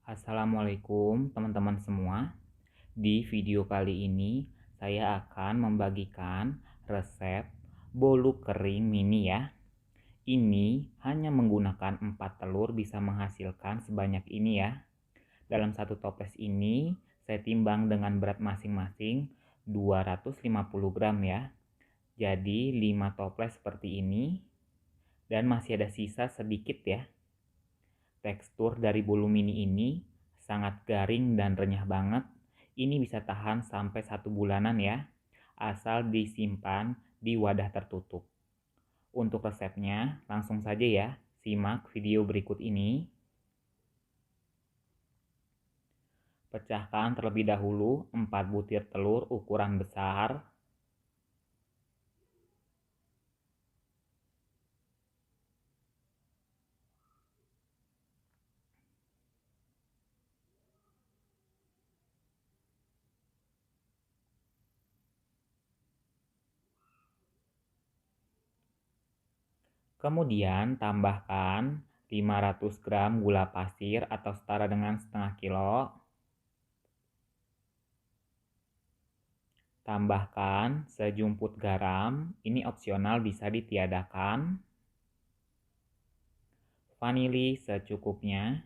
Assalamualaikum teman-teman semua. Di video kali ini saya akan membagikan resep bolu kering mini ya. Ini hanya menggunakan 4 telur bisa menghasilkan sebanyak ini ya. Dalam satu toples ini saya timbang dengan berat masing-masing 250 gram ya. Jadi 5 toples seperti ini dan masih ada sisa sedikit ya. Tekstur dari bolu mini ini sangat garing dan renyah banget. Ini bisa tahan sampai 1 bulanan ya, asal disimpan di wadah tertutup. Untuk resepnya langsung saja ya, simak video berikut ini. Pecahkan terlebih dahulu 4 butir telur ukuran besar. Kemudian tambahkan 500 gram gula pasir atau setara dengan setengah kilo. Tambahkan sejumput garam, ini opsional bisa ditiadakan. Vanili secukupnya.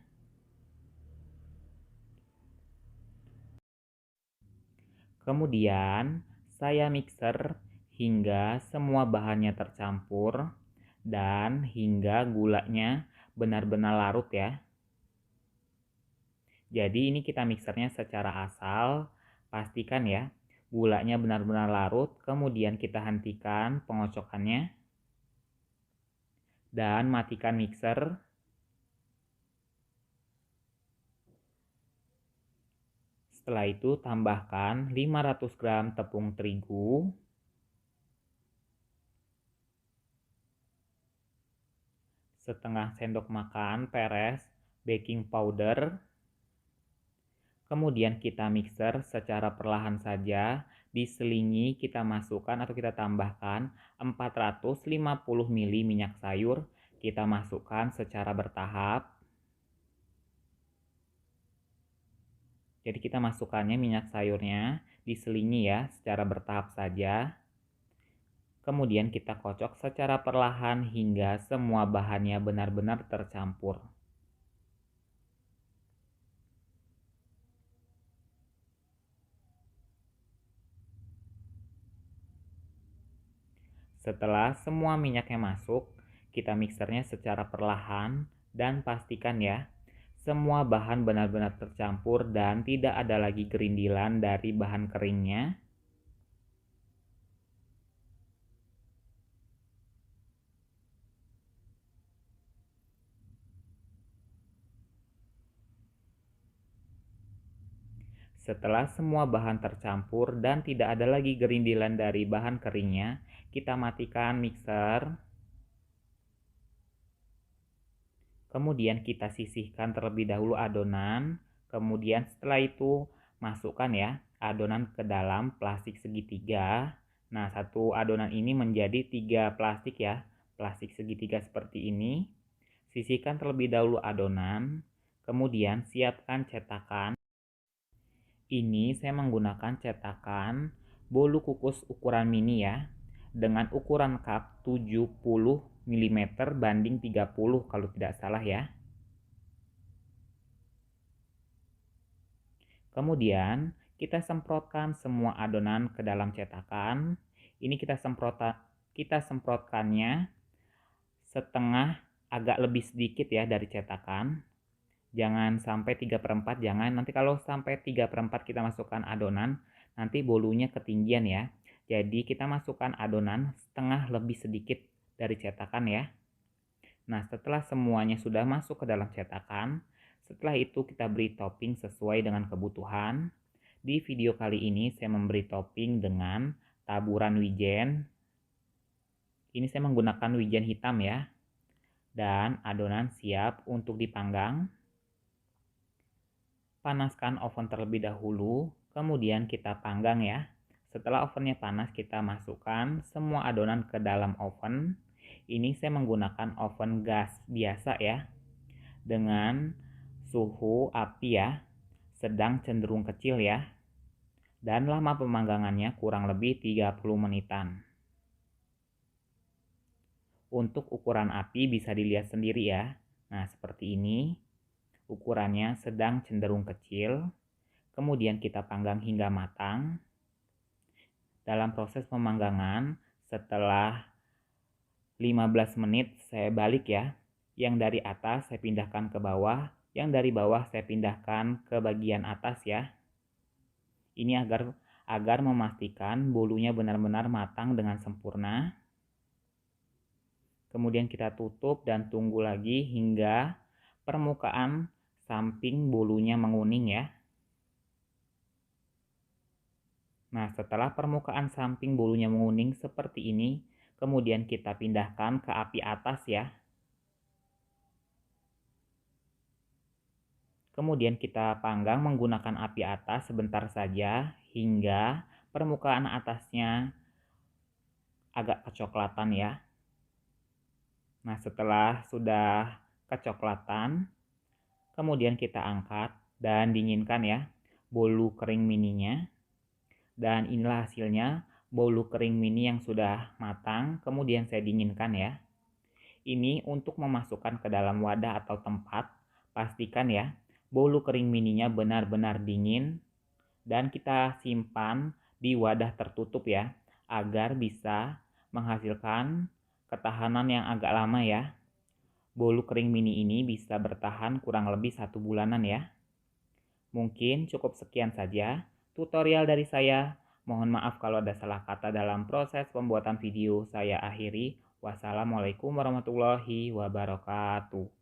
Kemudian saya mixer hingga semua bahannya tercampur dan hingga gulanya benar-benar larut ya. Jadi ini kita mixernya secara asal, pastikan ya gulanya benar-benar larut, kemudian kita hentikan pengocokannya dan matikan mixer. Setelah itu tambahkan 500 gram tepung terigu, setengah sendok makan peres baking powder. Kemudian kita mixer secara perlahan saja, diselingi kita masukkan atau kita tambahkan 450 ml minyak sayur, kita masukkan secara bertahap. Jadi kita masukkannya minyak sayurnya, diselingi ya secara bertahap saja. Kemudian kita kocok secara perlahan hingga semua bahannya benar-benar tercampur. Setelah semua minyaknya masuk, kita mixernya secara perlahan dan pastikan ya, semua bahan benar-benar tercampur dan tidak ada lagi gerindilan dari bahan keringnya. Setelah semua bahan tercampur dan tidak ada lagi gerindilan dari bahan keringnya, kita matikan mixer. Kemudian kita sisihkan terlebih dahulu adonan. Kemudian setelah itu masukkan ya adonan ke dalam plastik segitiga. Nah, satu adonan ini menjadi 3 plastik ya. Plastik segitiga seperti ini. Sisihkan terlebih dahulu adonan. Kemudian siapkan cetakan. Ini saya menggunakan cetakan bolu kukus ukuran mini ya, dengan ukuran cup 70 mm banding 30 kalau tidak salah ya. Kemudian kita semprotkan semua adonan ke dalam cetakan. Ini kita semprotkannya setengah, agak lebih sedikit ya dari cetakan. Jangan sampai 3/4, jangan. Nanti kalau sampai 3/4 kita masukkan adonan, nanti bolunya ketinggian ya. Jadi kita masukkan adonan setengah lebih sedikit dari cetakan ya. Nah, setelah semuanya sudah masuk ke dalam cetakan, setelah itu kita beri topping sesuai dengan kebutuhan. Di video kali ini saya memberi topping dengan taburan wijen. Ini saya menggunakan wijen hitam ya. Dan adonan siap untuk dipanggang. Panaskan oven terlebih dahulu, kemudian kita panggang ya. Setelah ovennya panas, kita masukkan semua adonan ke dalam oven. Ini saya menggunakan oven gas biasa ya, dengan Suhu api ya, sedang cenderung kecil ya. Dan lama pemanggangannya kurang lebih 30 menitan. Untuk ukuran api bisa dilihat sendiri ya. Nah, seperti ini. Ukurannya sedang cenderung kecil. Kemudian kita panggang hingga matang. Dalam proses pemanggangan, setelah 15 menit saya balik ya. Yang dari atas saya pindahkan ke bawah, yang dari bawah saya pindahkan ke bagian atas ya. Ini agar memastikan bolunya benar-benar matang dengan sempurna. Kemudian kita tutup dan tunggu lagi hingga permukaan samping bolunya menguning ya. Nah, setelah permukaan samping bolunya menguning seperti ini, kemudian kita pindahkan ke api atas ya. Kemudian kita panggang menggunakan api atas sebentar saja hingga permukaan atasnya agak kecoklatan ya. Nah, setelah sudah kecoklatan, kemudian kita angkat dan dinginkan ya bolu kering mininya. Dan inilah hasilnya bolu kering mini yang sudah matang, kemudian saya dinginkan ya. Ini untuk memasukkan ke dalam wadah atau tempat, pastikan ya bolu kering mininya benar-benar dingin dan kita simpan di wadah tertutup ya, agar bisa menghasilkan ketahanan yang agak lama ya. Bolu kering mini ini bisa bertahan kurang lebih 1 bulanan ya. Mungkin cukup sekian saja tutorial dari saya. Mohon maaf kalau ada salah kata dalam proses pembuatan video. Saya akhiri. Wassalamualaikum warahmatullahi wabarakatuh.